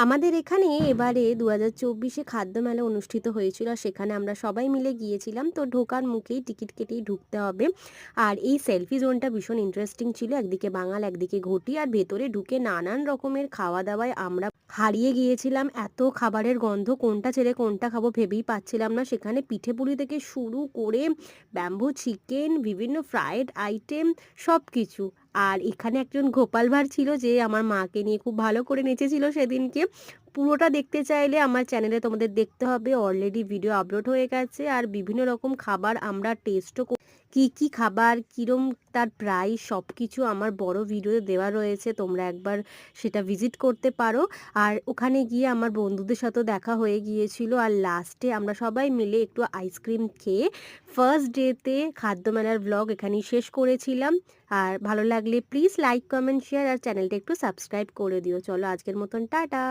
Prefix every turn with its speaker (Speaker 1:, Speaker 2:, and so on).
Speaker 1: আমাদের এখানে এবারে 2024-এ খাদ্য মেলা অনুষ্ঠিত হয়েছিল। আর সেখানে আমরা সবাই মিলে গিয়েছিলাম। তো ঢোকার মুখেই টিকিট কেটেই ঢুকতে হবে। আর এই সেলফি জোনটা ভীষণ ইন্টারেস্টিং ছিল। একদিকে বাঙাল, একদিকে ঘটি। আর ভেতরে ঢুকে নানান রকমের খাওয়া-দাওয়ায় আমরা হারিয়ে গিয়েছিলাম। এত খাবারের গন্ধ, কোনটা ছেড়ে কোনটা খাবো ভেবেই পাচ্ছিলাম না। সেখানে পিঠে-পুলি থেকে শুরু করে ব্যাম্বু চিকেন, বিভিন্ন ফ্রাইড আইটেম সবকিছু। আর এখানে একজন গোপাল ভাঁড় ছিল যে আমার মাকে নিয়ে খুব ভালো করে নেচেছিল সেদিনকে। পুরোটা দেখতে চাইলে আমার চ্যানেলে তোমাদের দেখতে হবে, অলরেডি ভিডিও আপলোড হয়ে গেছে। আর বিভিন্ন রকম খাবার আমরা টেস্টও কি কি খাবার কিরম তার প্রাইস সবকিছু আমার বড় ভিডিওতে দেওয়া রয়েছে, তোমরা একবার সেটা ভিজিট করতে পারো। আর ওখানে গিয়ে আমার বন্ধুদের সাথেও দেখা হয়ে গিয়েছিল। আর লাস্টে আমরা সবাই মিলে একটু আইসক্রিম খেয়ে ফার্স্ট ডেতে খাদ্য মেলার ব্লগ এখানেই শেষ করেছিলাম। আর ভালো লাগলে প্লিজ লাইক, কমেন্ট, শেয়ার আর চ্যানেলটা একটু সাবস্ক্রাইব করে দিও। চলো আজকের মতন টাটা।